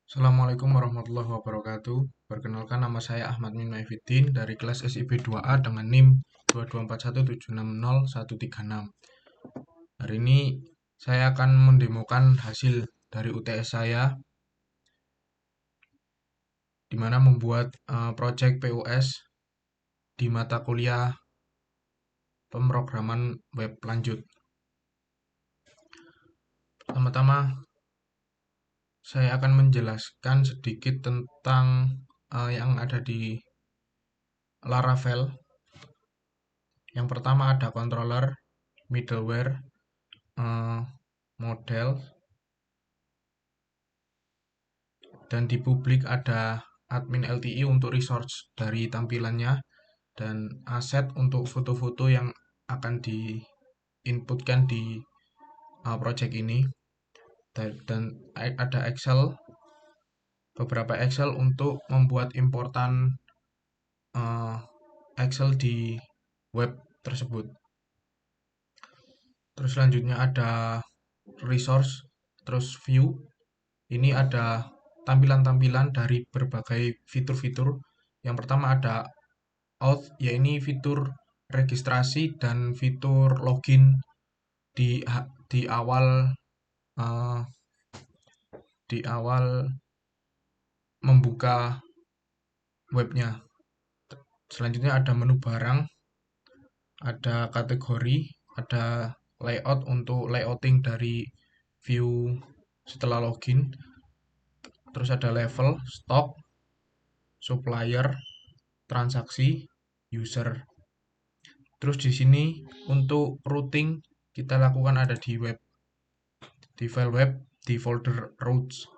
Assalamualaikum warahmatullahi wabarakatuh. Perkenalkan, nama saya Ahmad Min Maifiddin dari kelas SIP 2A dengan NIM 22417606136. Hari ini saya akan mendemokan hasil dari UTS saya, di mana membuat project PUS di mata kuliah pemrograman web lanjut. Pertama-tama, saya akan menjelaskan sedikit tentang yang ada di Laravel. Yang pertama ada controller, middleware, model, dan di publik ada admin LTI untuk resource dari tampilannya, dan aset untuk foto-foto yang akan diinputkan di project ini, dan ada Excel, beberapa Excel untuk membuat importan Excel di web tersebut. Terus selanjutnya ada resource, terus view. Ini ada tampilan-tampilan dari berbagai fitur-fitur. Yang pertama ada auth, ya ini fitur registrasi dan fitur login di di awal eh, di awal membuka webnya. Selanjutnya ada menu barang, ada kategori, ada layout untuk layouting dari view setelah login. Terus ada level, stock, supplier, transaksi, user. Terus di sini untuk routing kita lakukan ada di web, di file web, di folder routes.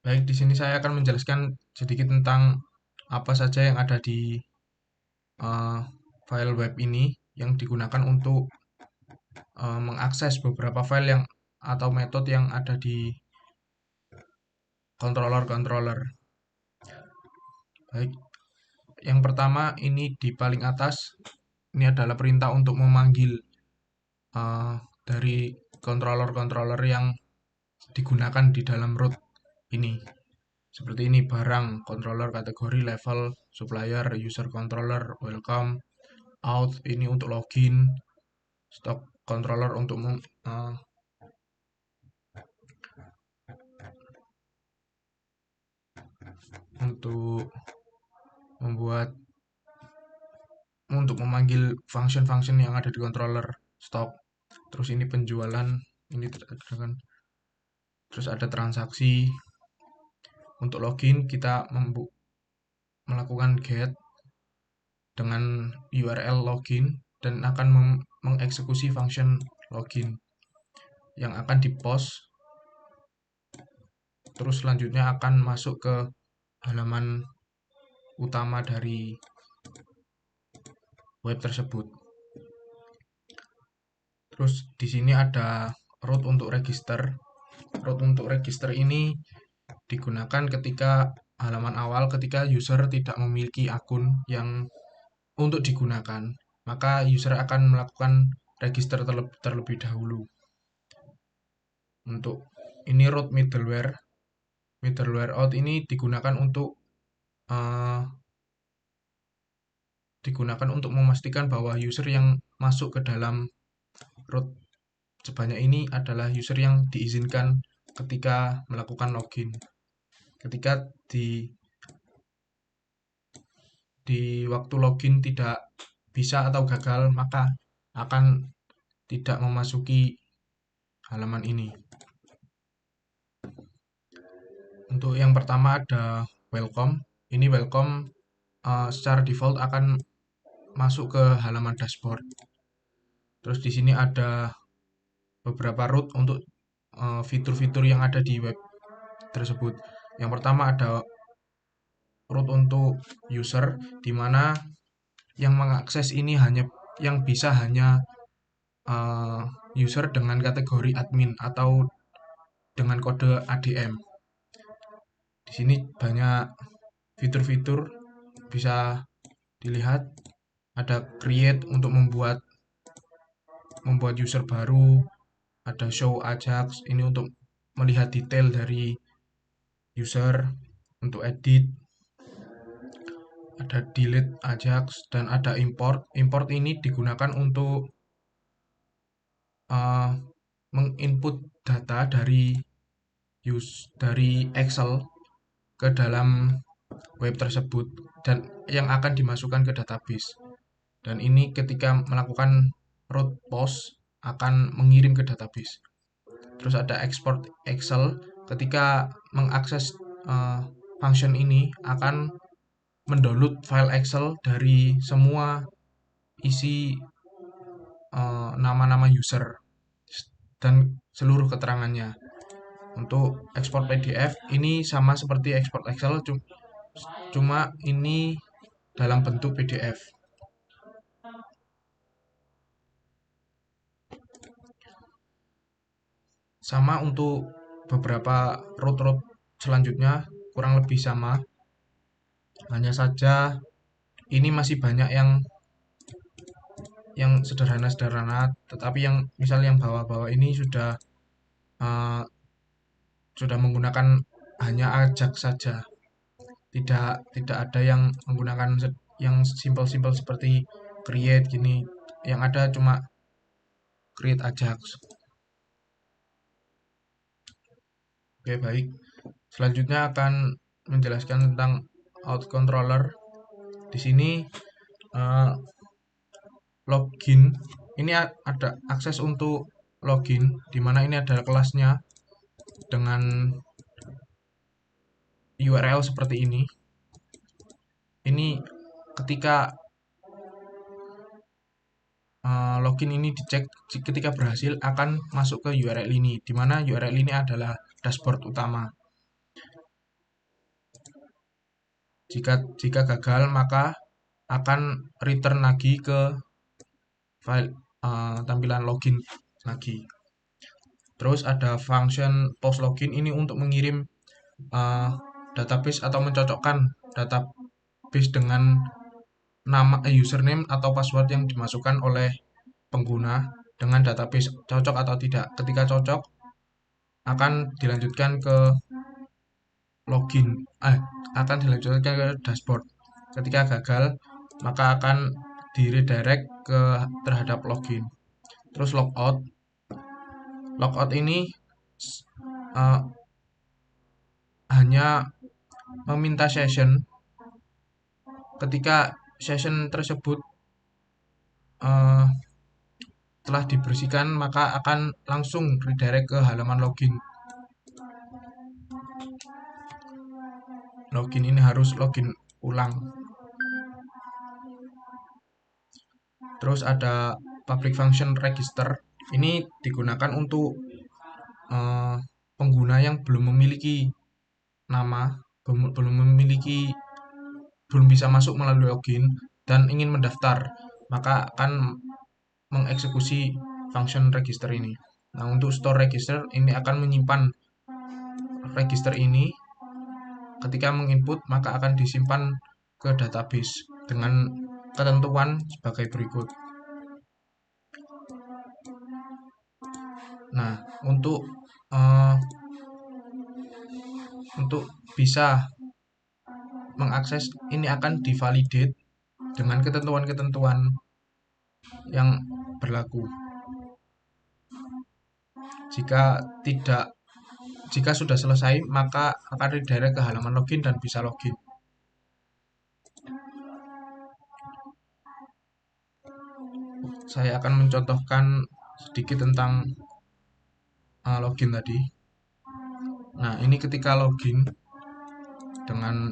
Baik, di sini saya akan menjelaskan sedikit tentang apa saja yang ada di uh, file web ini yang digunakan untuk mengakses beberapa file yang atau metode yang ada di controller-controller. Baik, yang pertama ini di paling atas, ini adalah perintah untuk memanggil uh, dari controller-controller yang digunakan di dalam root ini. Seperti ini: barang, controller, kategori, level, supplier, user controller, welcome, out ini untuk login, stock controller untuk membuat untuk memanggil function-function yang ada di controller stock. Terus ini penjualan, ini terus ada transaksi. Untuk login kita melakukan get dengan URL login dan akan mengeksekusi function login yang akan di-post. Terus selanjutnya akan masuk ke halaman utama dari web tersebut. Terus di sini ada root untuk register. Root untuk register ini digunakan ketika halaman awal, ketika user tidak memiliki akun yang untuk digunakan, maka user akan melakukan register terlebih dahulu. Untuk ini root middleware, middleware out ini digunakan untuk memastikan bahwa user yang masuk ke dalam root sebanyak ini adalah user yang diizinkan ketika melakukan login. Ketika di waktu login tidak bisa atau gagal, maka akan tidak memasuki halaman ini. Untuk yang pertama ada welcome. Ini welcome secara default akan masuk ke halaman dashboard. Terus di sini ada beberapa root untuk fitur-fitur yang ada di web tersebut. Yang pertama ada root untuk user, di mana yang mengakses ini bisa hanya user dengan kategori admin atau dengan kode ADM. Di sini banyak fitur-fitur bisa dilihat. Ada create untuk membuat user baru, ada show Ajax, ini untuk melihat detail dari user, untuk edit, ada delete Ajax, dan ada import. Import ini digunakan untuk uh, menginput data dari Excel ke dalam web tersebut dan yang akan dimasukkan ke database. Dan ini ketika melakukan root post akan mengirim ke database. Terus ada export Excel, ketika mengakses function ini akan mendownload file Excel dari semua isi nama-nama user dan seluruh keterangannya. Untuk ekspor PDF ini sama seperti ekspor Excel, cuma ini dalam bentuk PDF. Sama untuk beberapa root selanjutnya, kurang lebih sama. Hanya saja ini masih banyak yang sederhana-sederhana, tetapi yang misal yang bawah-bawah ini uh, sudah menggunakan hanya Ajax saja. Tidak ada yang menggunakan yang simple-simple seperti create gini. Yang ada cuma create Ajax. Oke, baik. Selanjutnya akan menjelaskan tentang out controller. Di sini uh, login. Ini ada akses untuk login, di mana ini ada kelasnya dengan URL seperti ini. Ini ketika login ini dicek, ketika berhasil akan masuk ke URL ini, di mana URL ini adalah dashboard utama. Jika gagal maka akan return lagi ke file tampilan login lagi. Terus ada function post login, ini untuk mengirim database atau mencocokkan database dengan nama username atau password yang dimasukkan oleh pengguna dengan database, cocok atau tidak. Ketika cocok akan dilanjutkan ke login, akan dilanjutkan ke dashboard. Ketika gagal maka akan di redirect ke terhadap login. Terus logout ini hanya meminta session. Ketika session tersebut telah dibersihkan maka akan langsung redirect ke halaman login. Login ini harus login ulang. Terus ada public function register. Ini digunakan untuk pengguna yang belum memiliki nama, belum bisa masuk melalui login dan ingin mendaftar, maka akan mengeksekusi function register ini. Nah, untuk store register ini akan menyimpan register ini. Ketika menginput maka akan disimpan ke database dengan ketentuan sebagai berikut. Nah, untuk bisa mengakses ini akan divalidate dengan ketentuan-ketentuan yang berlaku. Jika sudah selesai maka akan redirect ke halaman login dan bisa login. Saya akan mencontohkan sedikit tentang login tadi. Nah, ini ketika login dengan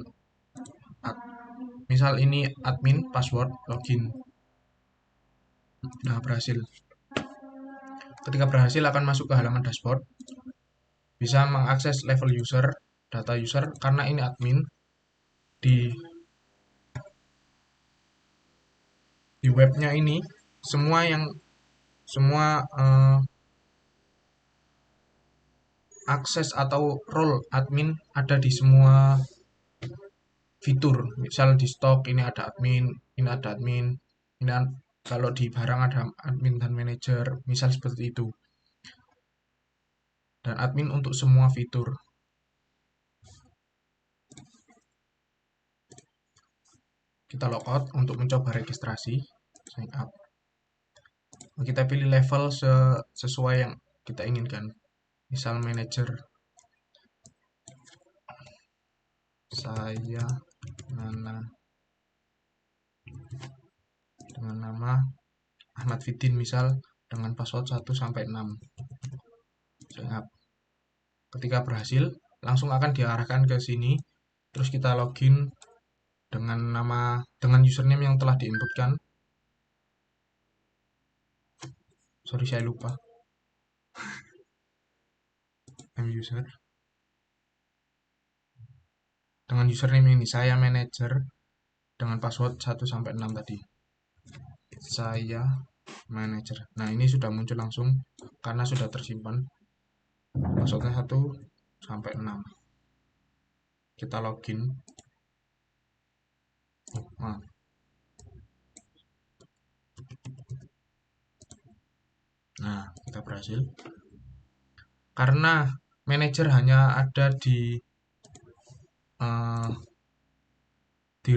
misal ini admin password login. Nah, berhasil. Ketika berhasil akan masuk ke halaman dashboard. Bisa mengakses level user, data user karena ini admin. Di webnya ini semua akses atau role admin ada di semua fitur. Misal di stok ini ada admin, ini ada admin, ini kalau di barang ada admin dan manajer, misal seperti itu. dan admin untuk semua fitur. Kita logout untuk mencoba registrasi, sign up. Kita pilih level sesuai yang kita inginkan. Misal manager, saya Nana dengan nama Ahmad Fiddin misal, dengan password 1 sampai 6. Sign up. Ketika berhasil, langsung akan diarahkan ke sini. Terus kita login dengan username yang telah diinputkan. Sorry, saya lupa. User. Dengan username ini saya manager dengan password 1 sampai 6 tadi. Saya manager. Nah, ini sudah muncul langsung karena sudah tersimpan. Passwordnya 1 sampai 6. Kita login. Nah, kita berhasil. Karena manager hanya ada di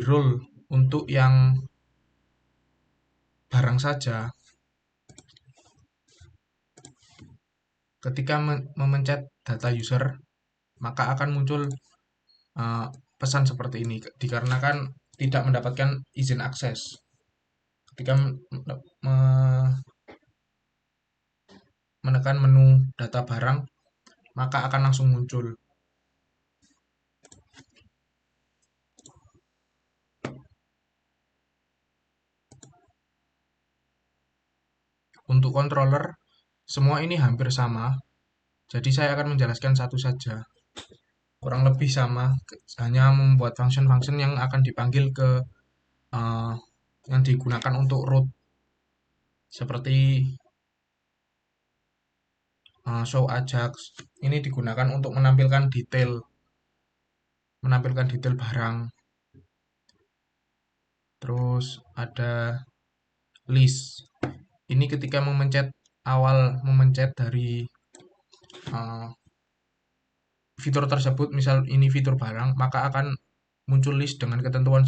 role untuk yang barang saja. Ketika memencet data user, maka akan muncul pesan seperti ini, dikarenakan tidak mendapatkan izin akses. Ketika menekan menu data barang, maka akan langsung muncul. Untuk controller, semua ini hampir sama. Jadi saya akan menjelaskan satu saja. Kurang lebih sama, hanya membuat function-function yang akan dipanggil ke yang digunakan untuk root. Seperti show Ajax. Ini digunakan untuk menampilkan detail barang. Terus ada list. Ini ketika memencet dari fitur tersebut, misal ini fitur barang, maka akan muncul list dengan ketentuan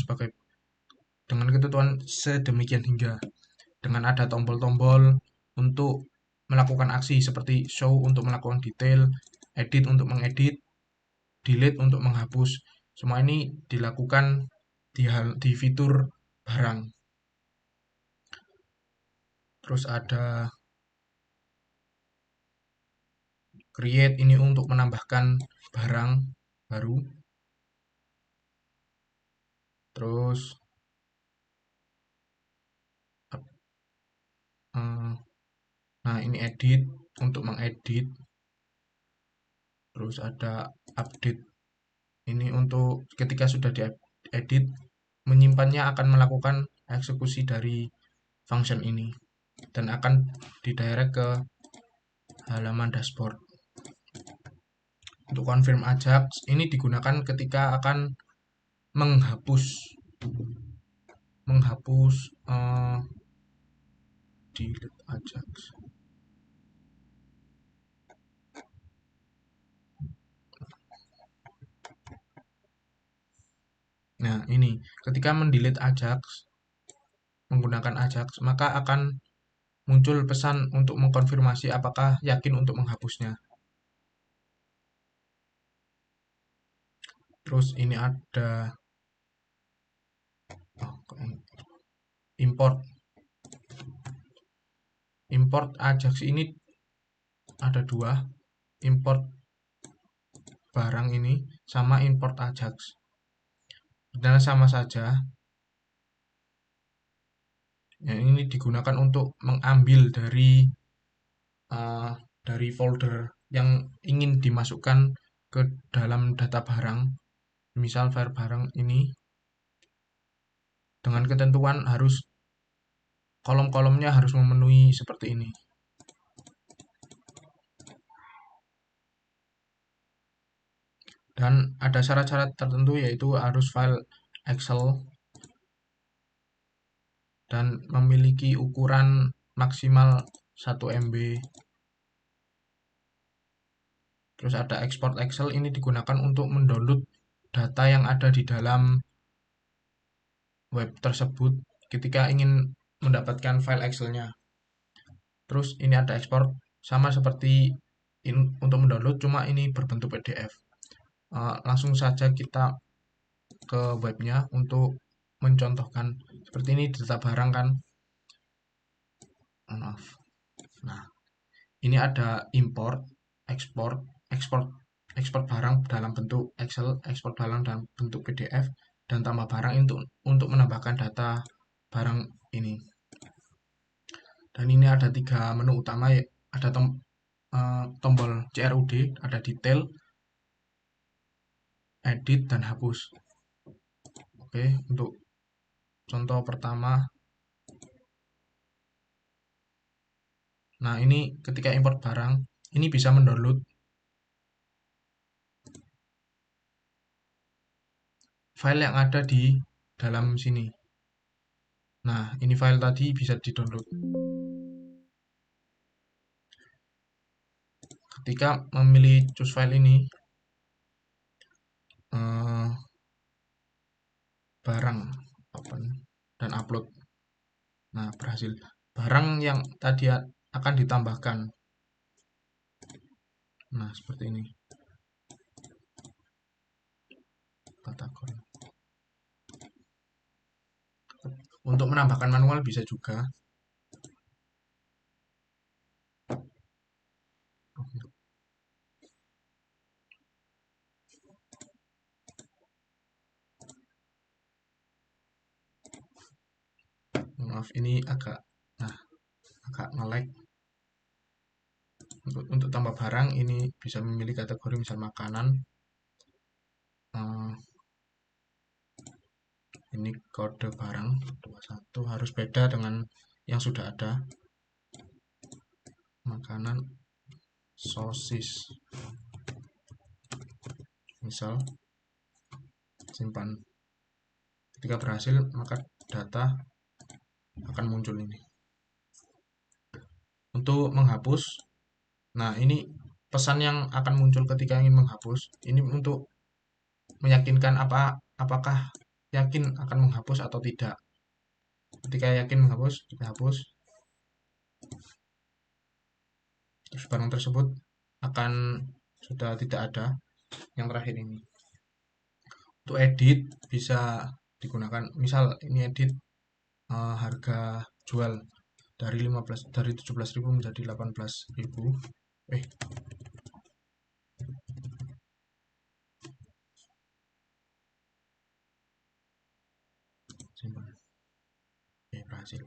sedemikian hingga dengan ada tombol-tombol untuk melakukan aksi seperti show untuk melakukan detail, edit untuk mengedit, delete untuk menghapus. Semua ini dilakukan di fitur barang. Terus ada create, ini untuk menambahkan barang baru. Terus nah, ini edit untuk mengedit. Terus ada update, ini untuk ketika sudah diedit, menyimpannya akan melakukan eksekusi dari function ini dan akan didirect ke halaman dashboard. Untuk confirm Ajax, ini digunakan ketika akan menghapus delete Ajax. Nah, ini ketika mendelete Ajax menggunakan Ajax, maka akan muncul pesan untuk mengkonfirmasi apakah yakin untuk menghapusnya. Terus ini ada import Ajax. Ini ada dua, import barang ini sama import Ajax. Dan sama saja. Ya, ini digunakan untuk mengambil dari folder yang ingin dimasukkan ke dalam data barang. Misal file barang ini dengan ketentuan harus kolom-kolomnya harus memenuhi seperti ini. Dan ada syarat-syarat tertentu, yaitu harus file Excel dan memiliki ukuran maksimal 1 MB. Terus ada export Excel, ini digunakan untuk mendownload data yang ada di dalam web tersebut ketika ingin mendapatkan file Excel-nya. Terus ini ada ekspor, sama seperti untuk mendownload, cuma ini berbentuk PDF. Langsung saja kita ke webnya untuk mencontohkan. Seperti ini data barang kan. Maaf. Nah, ini ada import, ekspor, ekspor, ekspor barang dalam bentuk Excel, ekspor barang dalam bentuk PDF, dan tambah barang untuk menambahkan data barang ini. Dan ini ada 3 menu utama, ya. Ada tombol CRUD, ada detail, edit, dan hapus. Oke, untuk contoh pertama, nah ini ketika import barang, ini bisa mendownload file yang ada di dalam sini. Nah, ini file tadi bisa di-download. Ketika memilih choose file ini, barang, open, dan upload. Nah, berhasil. Barang yang tadi akan ditambahkan. Nah, seperti ini. Kategori. Untuk menambahkan manual bisa juga. Maaf, ini agak nge-lag. Untuk tambah barang, ini bisa memilih kategori misal makanan. Ini kode barang 21 harus beda dengan yang sudah ada. Makanan sosis. Misal simpan. Ketika berhasil, maka data akan muncul ini. Untuk menghapus, nah ini pesan yang akan muncul ketika ingin menghapus. Ini untuk meyakinkan apakah yakin akan menghapus atau tidak. Ketika yakin menghapus, kita hapus. Terus barang tersebut akan sudah tidak ada. Yang terakhir ini. Untuk edit bisa digunakan, misal ini edit harga jual dari 17.000 menjadi 18.000. Simpan. Berhasil.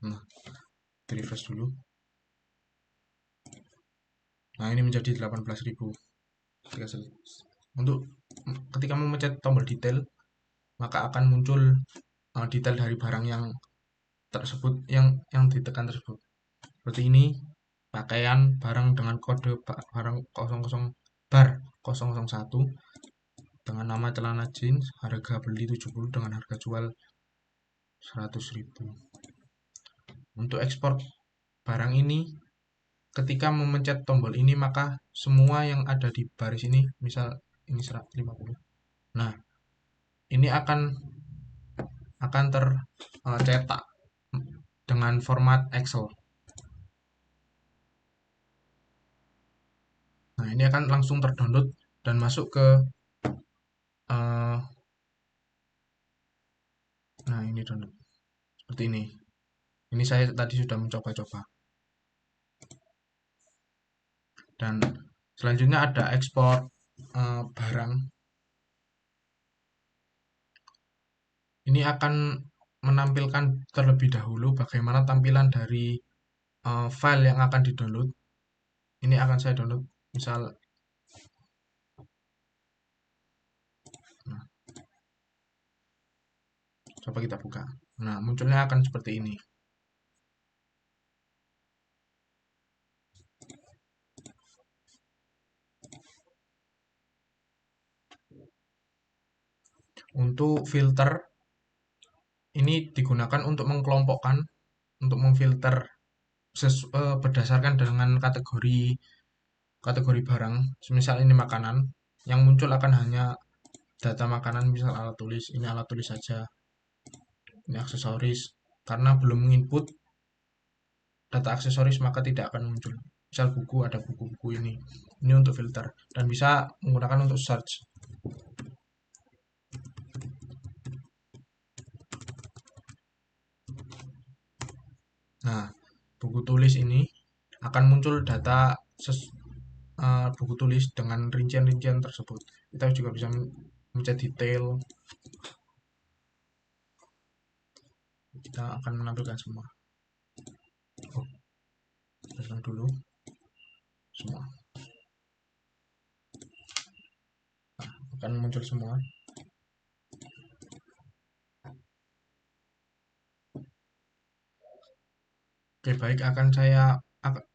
Nah, refresh dulu. Nah, ini menjadi 18.000. Untuk ketika memencet tombol detail, maka akan muncul detail dari barang yang tersebut, yang ditekan tersebut. Seperti ini, pakaian barang dengan kode barang 00 bar 001 dengan nama celana jeans, harga beli 70 dengan harga jual 100.000. Untuk ekspor barang ini, ketika memencet tombol ini, maka semua yang ada di baris ini, misal ini 150. Nah, ini akan tercetak dengan format Excel. Nah, ini akan langsung terdownload dan masuk ke nah, ini download. Seperti ini. Ini saya tadi sudah mencoba-coba. Dan selanjutnya ada ekspor barang. Ini akan menampilkan terlebih dahulu bagaimana tampilan dari file yang akan di-download. Ini akan saya download, misal coba kita buka. Nah, munculnya akan seperti ini. Untuk filter, ini digunakan untuk mengkelompokkan, untuk memfilter berdasarkan dengan kategori kategori barang. Misal ini makanan, yang muncul akan hanya data makanan, misal alat tulis, ini alat tulis saja, ini aksesoris. Karena belum menginput data aksesoris maka tidak akan muncul. Misal buku, ada buku-buku ini. Ini untuk filter dan bisa menggunakan untuk search. Nah, buku tulis ini akan muncul data buku tulis dengan rincian-rincian tersebut. Kita juga bisa mencet detail. Kita akan menampilkan semua. Oh, pasang dulu semua. Nah, akan muncul semua. Oke, baik,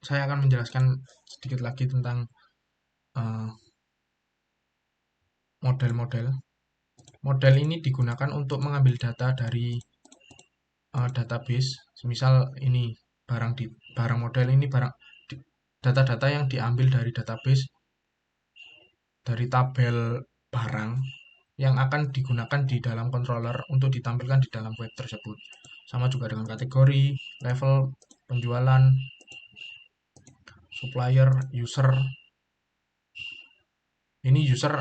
saya akan menjelaskan sedikit lagi tentang eh, model-model. Model ini digunakan untuk mengambil data dari database. Misal ini barang model ini data-data yang diambil dari database dari tabel barang yang akan digunakan di dalam controller untuk ditampilkan di dalam web tersebut. Sama juga dengan kategori, level, penjualan, supplier, user. Ini user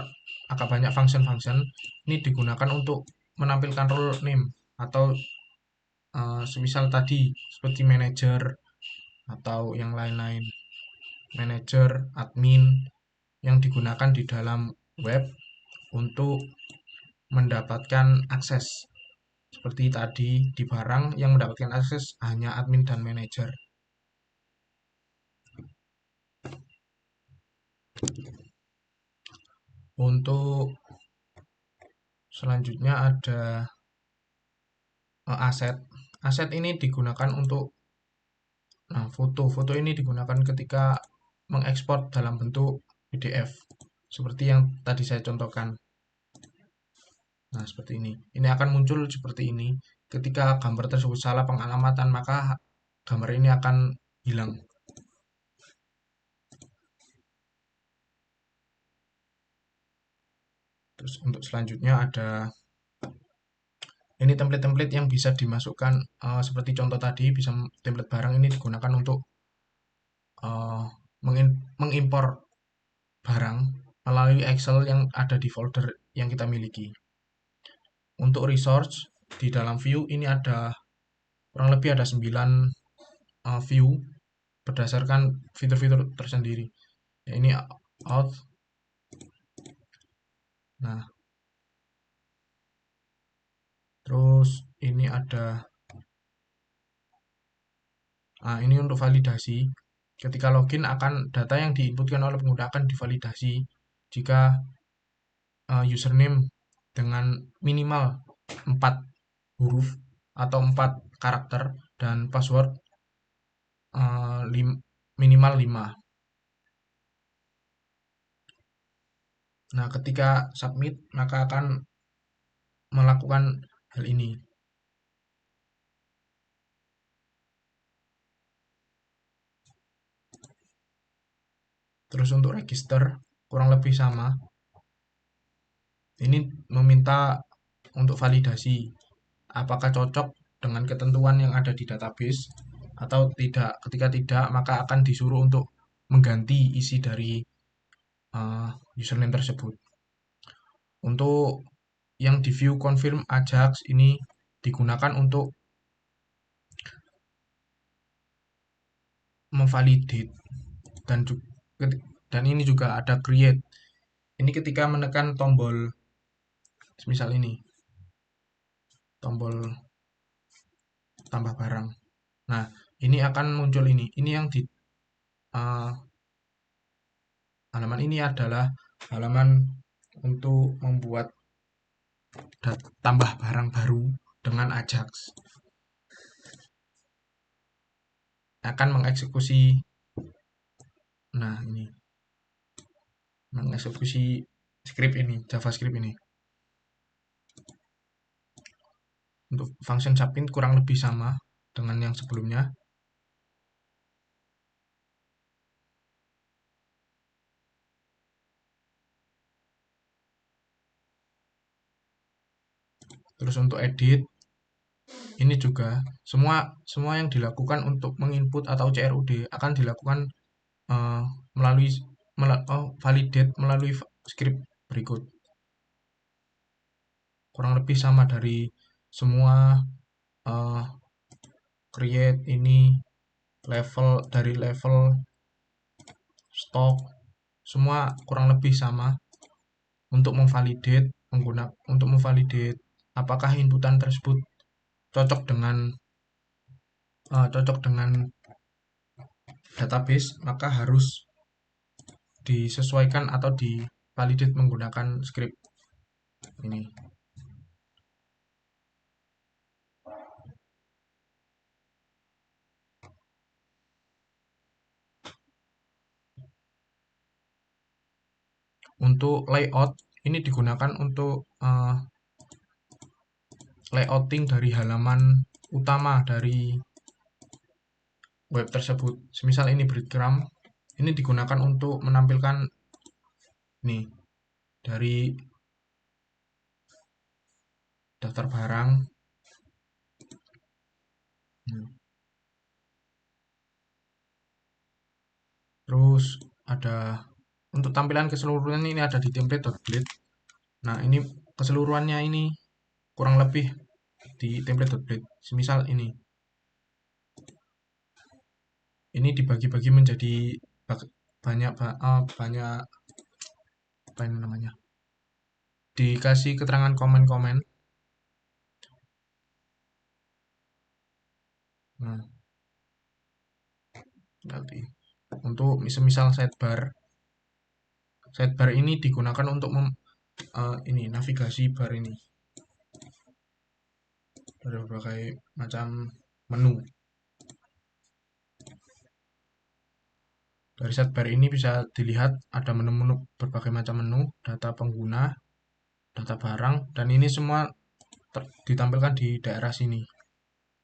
agak banyak function-function. Ini digunakan untuk menampilkan role name atau semisal tadi seperti manager atau yang lain-lain. Manager, admin yang digunakan di dalam web untuk mendapatkan akses. Seperti tadi di barang yang mendapatkan akses hanya admin dan manajer. Untuk selanjutnya ada aset. Aset ini digunakan untuk foto. Foto ini digunakan ketika mengekspor dalam bentuk PDF. Seperti yang tadi saya contohkan. Nah, seperti ini. Ini akan muncul seperti ini. Ketika gambar tersebut salah pengalamatan, maka gambar ini akan hilang. Terus untuk selanjutnya ada ini template-template yang bisa dimasukkan seperti contoh tadi, bisa template barang ini digunakan untuk uh, mengimpor barang melalui Excel yang ada di folder yang kita miliki. Untuk resource di dalam view ini ada kurang lebih ada 9 view berdasarkan fitur-fitur tersendiri. Ya, ini out. Nah, terus ini ada ini untuk validasi. Ketika login akan data yang diinputkan oleh pengguna akan divalidasi jika username dengan minimal 4 huruf atau 4 karakter dan password minimal 5. Nah, ketika submit maka akan melakukan hal ini. Terus untuk register kurang lebih sama. Ini meminta untuk validasi apakah cocok dengan ketentuan yang ada di database atau tidak. Ketika tidak, maka akan disuruh untuk mengganti isi dari username tersebut. Untuk yang di view confirm Ajax ini digunakan untuk memvalidate dan ini juga ada create. Ini ketika menekan tombol misal ini tombol tambah barang. Nah, ini akan muncul ini. Ini yang di halaman ini adalah halaman untuk membuat tambah barang baru dengan Ajax. Akan mengeksekusi, nah ini, mengeksekusi script ini, JavaScript ini. Untuk function submit kurang lebih sama dengan yang sebelumnya. Terus untuk edit, ini juga semua semua yang dilakukan untuk menginput atau CRUD akan dilakukan eh, melalui validate melalui script berikut. Kurang lebih sama dari semua eh, create ini level dari level stock semua kurang lebih sama untuk memvalidate apakah inputan tersebut cocok dengan database, maka harus disesuaikan atau divalidate menggunakan script ini. Untuk layout ini digunakan untuk layouting dari halaman utama dari web tersebut. Semisal ini breadcrumb, ini digunakan untuk menampilkan nih dari daftar barang. Terus ada untuk tampilan keseluruhan ini ada di template.blade. Nah, ini keseluruhannya ini kurang lebih di template.blade. Semisal ini. Ini dibagi-bagi menjadi banyak banyak apa ini namanya? Dikasih keterangan komen-komen. Nah, nanti untuk semisal sidebar ini digunakan untuk ini navigasi bar ini. Ada berbagai macam menu. Dari sidebar ini bisa dilihat ada menu-menu berbagai macam menu, data pengguna, data barang, dan ini semua ditampilkan di daerah sini.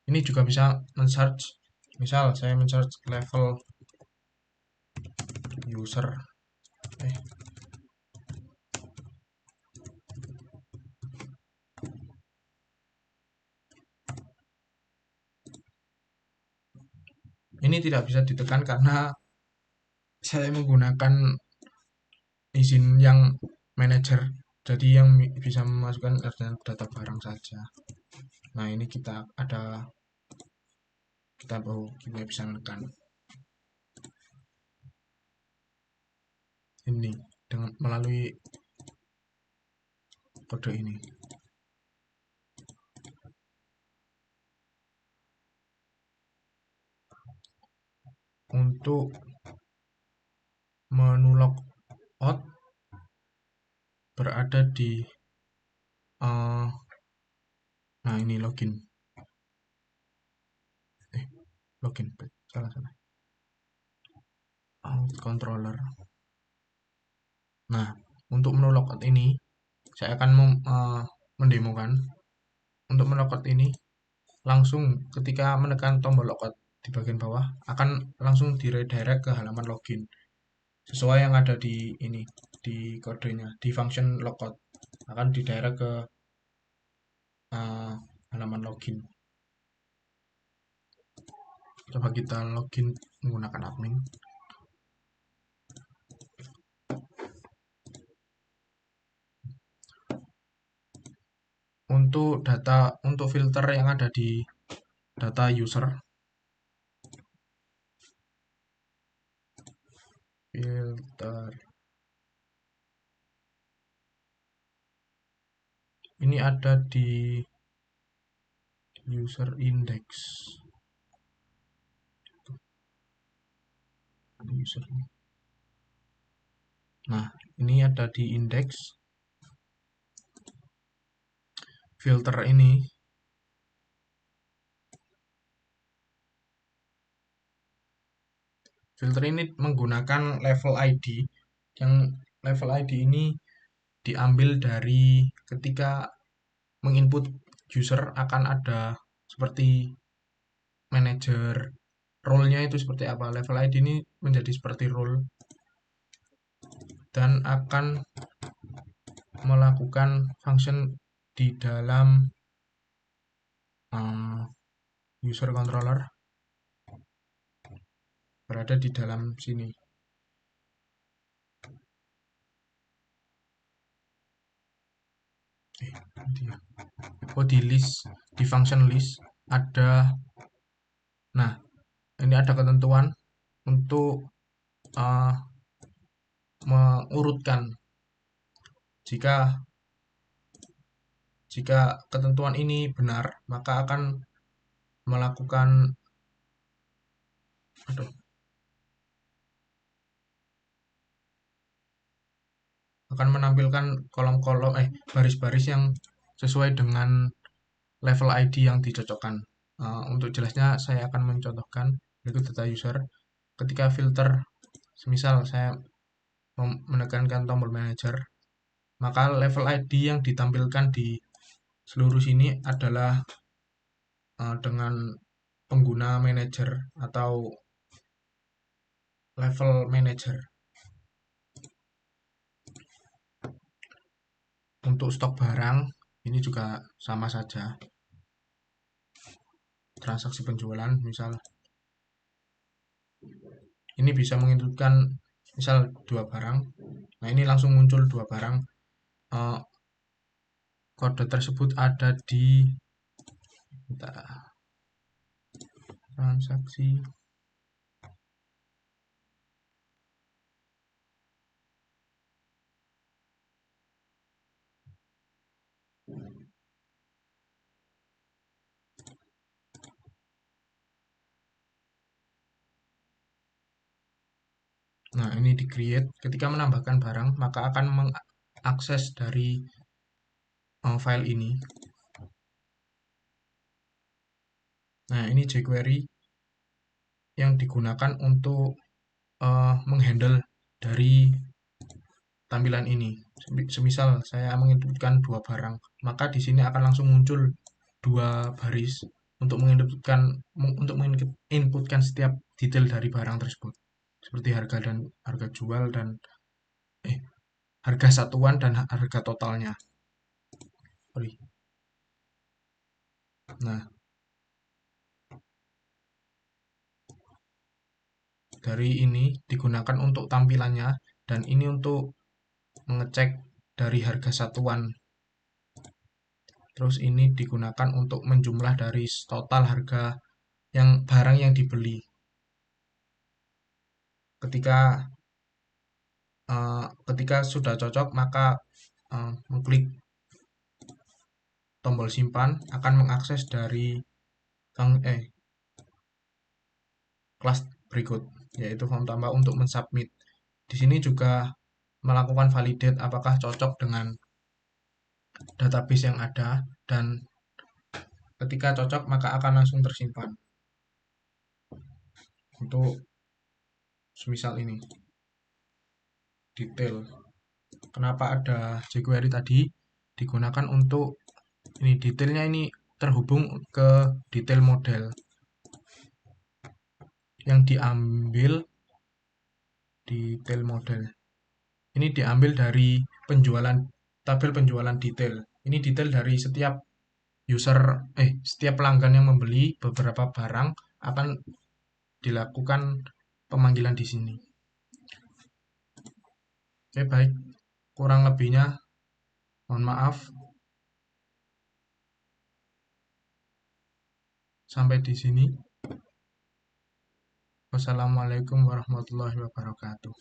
Ini juga bisa men-search, misal saya men-search level user. Ini tidak bisa ditekan karena saya menggunakan izin yang manager, jadi yang bisa memasukkan data barang saja. Nah, ini kita bisa menekan ini dengan melalui kode ini. Untuk menu logout berada di nah ini login salah out controller. Nah, untuk menu logout ini saya akan mendemokan. Untuk menu logout ini langsung ketika menekan tombol logout di bagian bawah akan langsung redirect ke halaman login sesuai yang ada di ini di kodenya di function logout akan redirect ke halaman login. Coba kita login menggunakan admin. Untuk filter yang ada di data user, filter ini ada di user index. Nah, ini ada di index filter ini. Filter ini menggunakan level ID, yang level ID ini diambil dari ketika menginput user akan ada seperti manager, role-nya itu seperti apa. Level ID ini menjadi seperti role dan akan melakukan function di dalam eh, user controller berada di dalam sini. Oh, di list, di function list ada, nah ini ada ketentuan untuk eh, mengurutkan. Jika jika ketentuan ini benar, maka akan melakukan, aduh, akan menampilkan kolom-kolom baris-baris yang sesuai dengan level ID yang dicocokkan. Untuk jelasnya saya akan mencontohkan berikut data user. Ketika filter, semisal saya menekankan tombol manager, maka level ID yang ditampilkan di seluruh sini adalah dengan pengguna manager atau level manager. Untuk stok barang, ini juga sama saja. Transaksi penjualan, misal ini bisa menginputkan misal dua barang. Nah, ini langsung muncul dua barang. Eh, Kode tersebut ada di transaksi. Nah, ini di create. Ketika menambahkan barang, maka akan mengakses dari file ini. Nah, ini jQuery yang digunakan untuk menghandle dari tampilan ini. Semisal saya menginputkan dua barang, maka di sini akan langsung muncul dua baris untuk menginputkan setiap detail dari barang tersebut, seperti harga dan harga jual dan eh harga satuan dan harga totalnya. Nah, dari ini digunakan untuk tampilannya dan ini untuk mengecek dari harga satuan. Terus ini digunakan untuk menjumlah dari total harga yang barang yang dibeli. Ketika ketika sudah cocok, maka mengklik tombol simpan akan mengakses dari kelas berikut, yaitu form tambah untuk mensubmit. Di sini juga melakukan validate apakah cocok dengan database yang ada, dan ketika cocok maka akan langsung tersimpan. Untuk semisal ini detail, kenapa ada jQuery tadi digunakan untuk ini, detailnya ini terhubung ke detail model yang diambil detail model ini diambil dari penjualan, tabel penjualan detail. Ini detail dari setiap user, setiap pelanggan yang membeli beberapa barang akan dilakukan pemanggilan di sini. Oke, baik. Kurang lebihnya mohon maaf. Sampai di sini. Wassalamualaikum warahmatullahi wabarakatuh.